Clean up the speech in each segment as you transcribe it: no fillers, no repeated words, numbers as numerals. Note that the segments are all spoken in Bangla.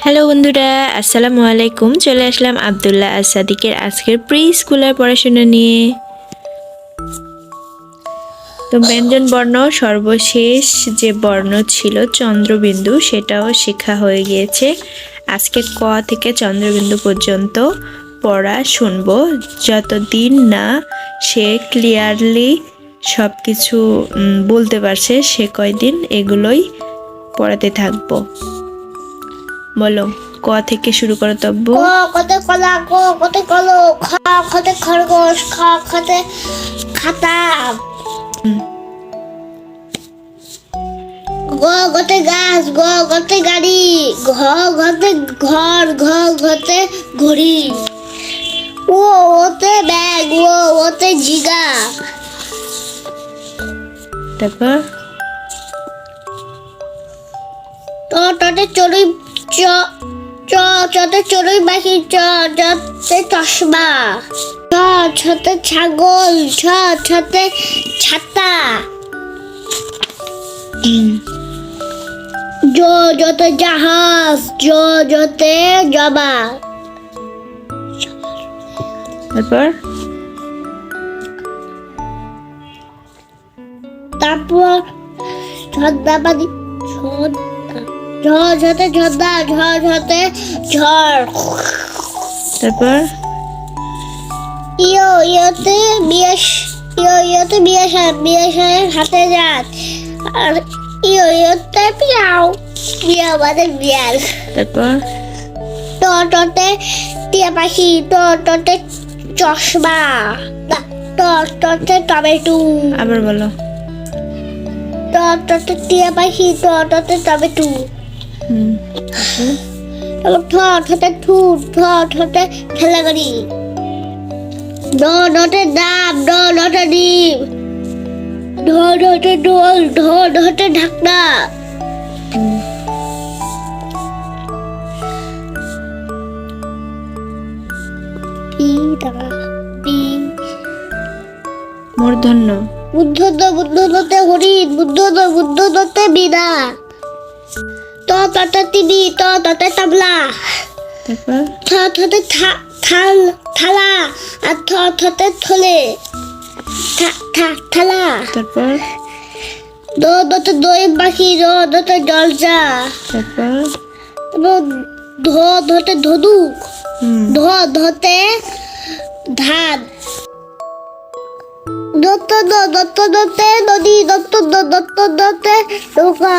হ্যালো বন্ধুরা, আসসালামু আলাইকুম। চলে আসলাম আব্দুল্লাহ আর সাদিকের আজকের প্রি স্কুলের পড়াশোনা নিয়ে। তো ব্যঞ্জন বর্ণ সর্বশেষ যে বর্ণ ছিল চন্দ্রবিন্দু, সেটাও শেখা হয়ে গিয়েছে। আজকে ক থেকে চন্দ্রবিন্দু পর্যন্ত পড়া শুনবো। যতদিন না সে ক্লিয়ারলি সব কিছু বলতে পারছে, সে কয়দিন এগুলোই পড়াতে থাকবো। বলো, ক থেকে শুরু করো তব্য। ক কতে কলা, ক কতে কলো, খ কতে খরগোশ, খ কতে খাতা, গ গতে গাছ, গ গতে গাড়ি, ঘ গতে ঘর, ঘ গতে ঘড়ি, ও ওতে ব্যাগ, ও ওতে জিগা, তারপর ট টতে চড়ুই, চ চ চতে চড়ুই পাখি, চ চতে চশমা, ছ ছতে ছাগল, ছ ছতে ছাতা, জ যতে জাহাজ, জ যতে জবা, তারপর তারপর ঝর্দাবাদি, ঝ ঝতে ঝর্দা, ঝ ঝতে ঝড়, তারপর ইয়ো ইয়োতে বিয়েস, ইয়ো ইয়োতে বিয়েসার, বিয়েসারের হাতে যাত, আর ইয়ো ইয়োতে পিয়াও, পিয়াও মানে বিয়াল, তারপর ট টতে টিয়া পাখি, ট টতে চশমা, ট টতে টমেটো, আবার বলো। ট টতে টিয়া পাখি, ট টতে টমেটো, ঠ ঠতে ঠুট, ঠ ঠতে ঠেলা গাড়ি, ড ডতে ডাব, ড ডতে ডিম, ঢ ঢতে ঢোল, ঢ ঢতে ঢাকনা, ই টাকা ই মূর্ধন্য, বুদ্ধ বুদ্ধতে হরিণ, বুদ্ধতে বিনা, ত ততে টিভি, ত ততে তাবলা, তারপর থ থতে থালা, আর থ থতে থলে, থালা, তারপর দ দতে দই পাখি, র দতে দরজা, তারপর ধ ধতে ধনুক, ধ ধতে ধান, দত্ত দত্তে নদী, দত্ত দত্তে নৌকা,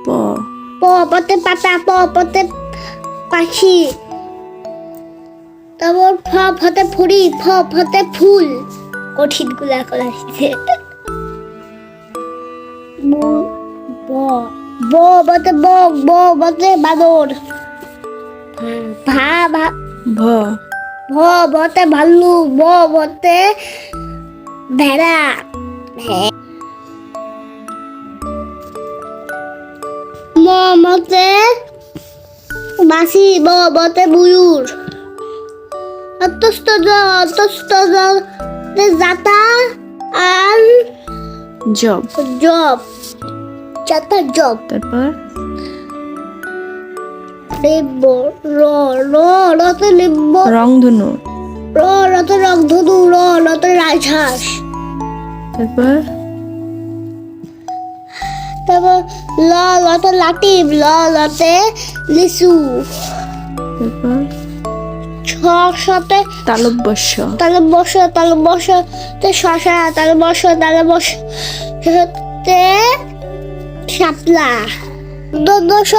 প প পতে পাতা, প পতে পাখি, তারপর ফ ফতে ফুরি, ফ ফতে ফুল, কঠিন গুলা করাইছে, ব বতে বক, ব বতে বাদর, ভা ভা ভ ভ বতে ভাল্লু, ব বতে ভেড়া, ম মতে বাসি, ব বতে বুয়ুর, অতস্ত জাতা, আর জব, জব, জাতা জব, তারপর লিম্ব, র রতে লিম্ব, রংধনু, রতে রংধনু, রতে রাজহাঁস, তারপর তারপর লতে লাটিম, লতে লিচু, তারপর ছ সাথে তালব্যস্য, তালব্যস্যতে শশা, তালব্যস্যতে শাপলা, দশ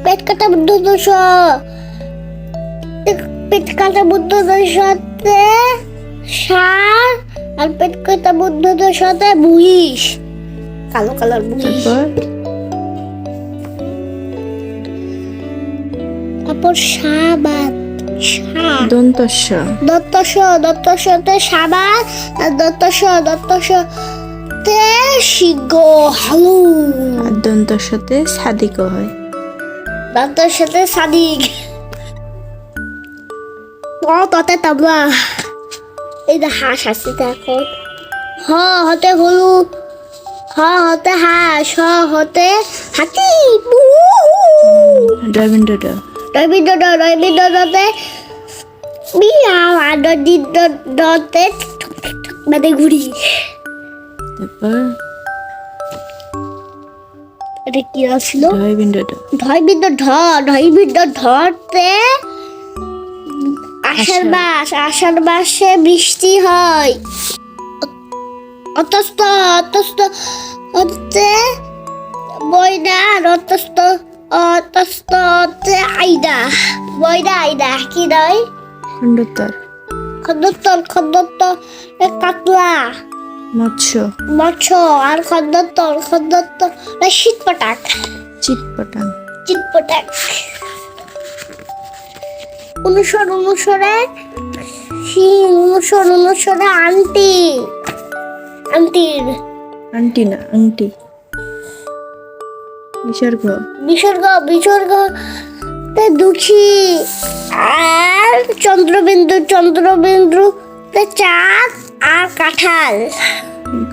পেট কাটা দশ, পেট কাটা সাথে সার, আর পেট কাটা সাথে মহিষ, কালো কালার মহিষ, তারপর সাবান, দন্তস্য, দত্তস্যতে সাবান, আর দত্তস্যতে সিংহ হালু, আর দন্তস্যতে সাদিকও হয়। দত্তস্যতে সাদিক, ততে তাবলা, এই যে হাঁস আছে দেখো। হ হতে হলুদ, হ হতে হাঁস, হ হতে হাতি। রবীন্দ্র রবীন্দ্রনাথে বিয়া নদীতে মানে ঘুরি। তারপর এটা কি আসছিল? রবীন্দ্র ঢয়বিন্দ ধরতে আষাঢ় মাসে বৃষ্টি হয়। অতস্ত হচ্ছে বইনা, অতস্ত হচ্ছে আইডা, বইনা আইডা কি নয়? খণ্ডোত্তর খন্দত্তর কাতলা, মৎস্য আর খন্দত্তর শীতপটাক। চিটপটাং অনুসরণে আন্টির না আংটি। বিসর্গ দুঃখী। আর চন্দ্রবিন্দু চাঁদ আর কাঁঠাল।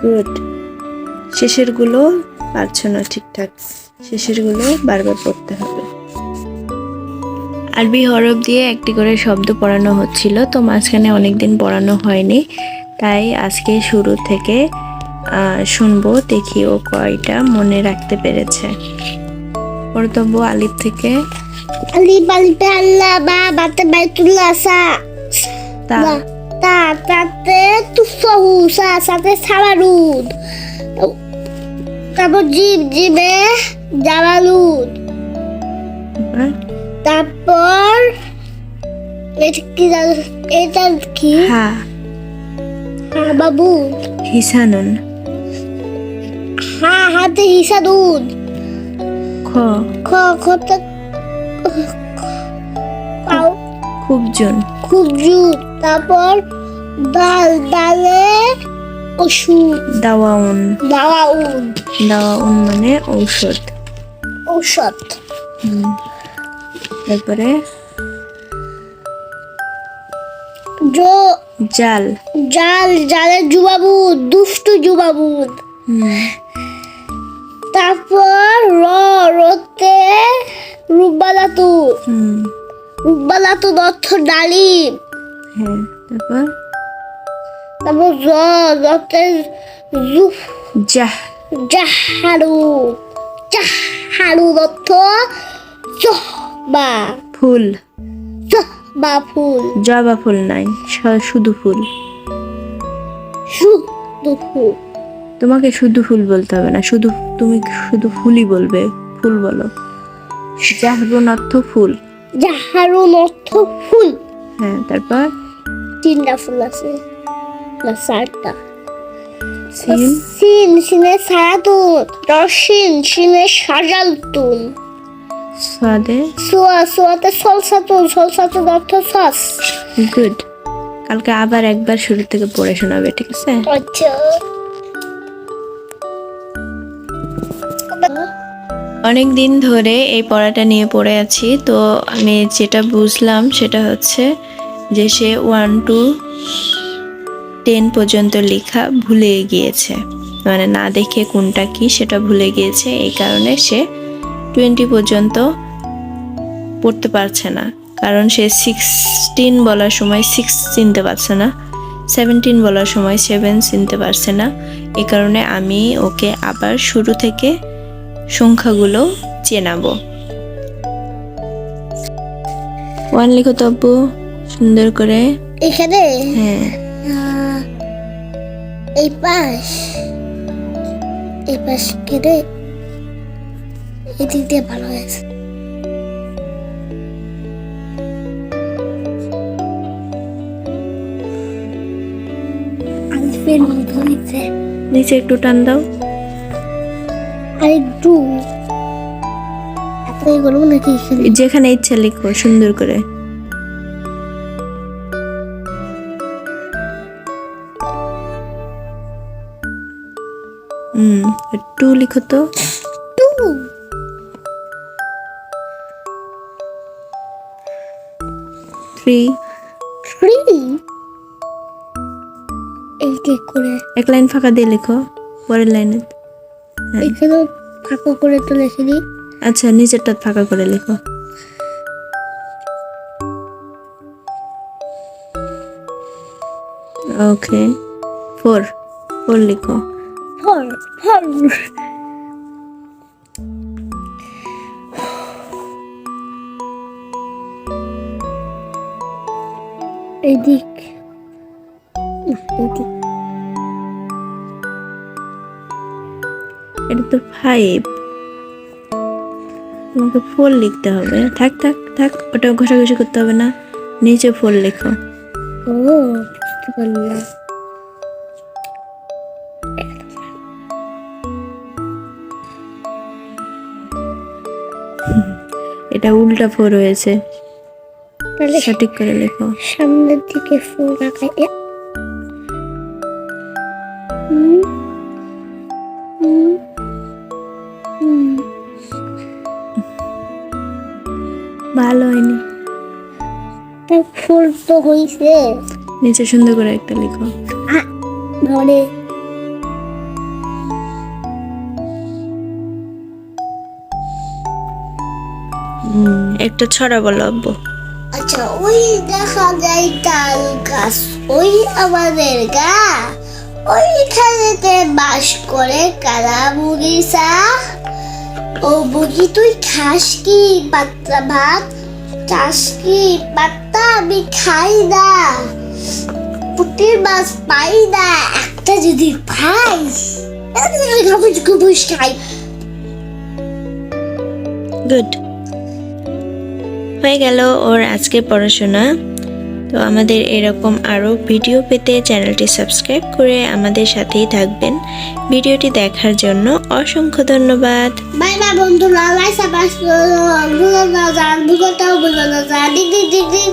গুড। শেষের গুলো পারছো না ঠিকঠাক, শেষের গুলো বারবার পড়তে হবে। আরবি হরফ দিয়ে একটি করে শব্দ পড়ানো হচ্ছিল, তো মাঝখানে অনেকদিন পড়ানো হয়নি, তাই আজকে শুরু থেকে শুনবো, দেখি ও কয়টা মনে রাখতে পেরেছে। পড়তব্য আলিফ থেকে। আলিফ আলিফে আল্লাহ, বা বাতে বাইতুল্লাহ, সা তা তাতে তুফাহু, সাথে সাবারুদ, তারপর জিবে জালালুদ, তারপর এটা কি হ্যাঁ বাবু হিসানুন, হাতে হিসাদুদ, খতে খুব জুত, তারপর ডালে ওষুধ, দাওয়াউন মানে ঔষধ। তারপরে জালের জুবাবুদ, দুষ্টু জুবাবুদ। তারপর রতে রুবালাতু অর্থ ডালিম। তারপর রতে জাহারু অর্থ ফুল। জবা ফুল নাই, শুধু ফুল। তোমাকে শুধু ফুল বলতে হবে না, তুমি শুধু ফুলই বলবে, ফুল বলো। জাহরুন অর্থ ফুল। হ্যাঁ, তারপর 3টা ফুল আছে না 4টা। সিন সিনে সায়াতুন, সিনে সাজালতুন, সোয়াতে সলসাতুন অর্থ সস। গুড। কালকে আবার একবার শুরু থেকে পড়ে শোনাবে, ঠিক আছে? আচ্ছা। অনেক দিন ধরে এই পড়াটা নিয়ে পড়ে আছি, তো আমি যেটা বুঝলাম সেটা হচ্ছে যে সে 1 to 10 পর্যন্ত লেখা ভুলে গিয়েছে, মানে না দেখে কোনটা কি সেটা ভুলে গিয়েছে, এই কারণে সে 20 পর্যন্ত পড়তে পারছে না। কারণ সে 16 বলার সময় 6 চিনতে পারছে না, 17 বলার সময় 7 চিনতে পারছে না। এই কারণে আমি ওকে আবার শুরু থেকে সংখ্যাগুলো চেনাবো। 1 লিখো তব্বু সুন্দর করে। এখানে হ্যাঁ, এই পাশ কেটে এদিক দিয়ে ভালো হয়েছে। নিচে একটু টান দাও। আরেকটু এতই করবো নাকি? যেখানে ইচ্ছা লিখো সুন্দর করে। টু লিখো তো। 3 3 এই ঠিক করে এক লাইন ফাঁকা দিয়ে লেখো পরের লাইনে। এখানে ফাঁকা করে তো লিখে দিই। আচ্ছা নিচেরটা ফাঁকা করে লেখো। ওকে 4 লিখো। ফল ফল এদিক এদিক এটা তো 5, তোমাকে 4 লিখতে হবে। থাক থাক থাক, ওটা ঘষাঘষি করতে হবে না, নিচে 4 লেখো। ও বুঝতে পারলাম। এটা উল্টা 4 হয়েছে, তাহলে সঠিক করে লেখো। সামনের দিকে ফুল রাখা হুম হুম হুম ভালো হয়নি, তার ফুল তো হইছে। নিচে সুন্দর করে একটা লেখো। ধরে একটা ছড়া বলো আব্বু। আচ্ছা ওই দেখা যায় তাল গাছ, ওই আমাদের গা, ওইখানেতে বাস করে কারা মুগিসা। ও বুগি তুই খাস কি পাত্তা ভাত, চাস কি পাত্তা, আমি খাই না, পুটির মাছ পাই না, একটা যদি পাই ঘুষ খাই। গুড, হয়ে গেল ওর আজকে পড়াশোনা। তো আমাদের এরকম আরও ভিডিও পেতে চ্যানেলটি সাবস্ক্রাইব করে আমাদের সাথেই থাকবেন। ভিডিওটি দেখার জন্য অসংখ্য ধন্যবাদ। বাই বাই বন্ধুরা, লাইক সাবস্ক্রাইব করো, ভুলো না, ভুলো না, দিদি দিদি।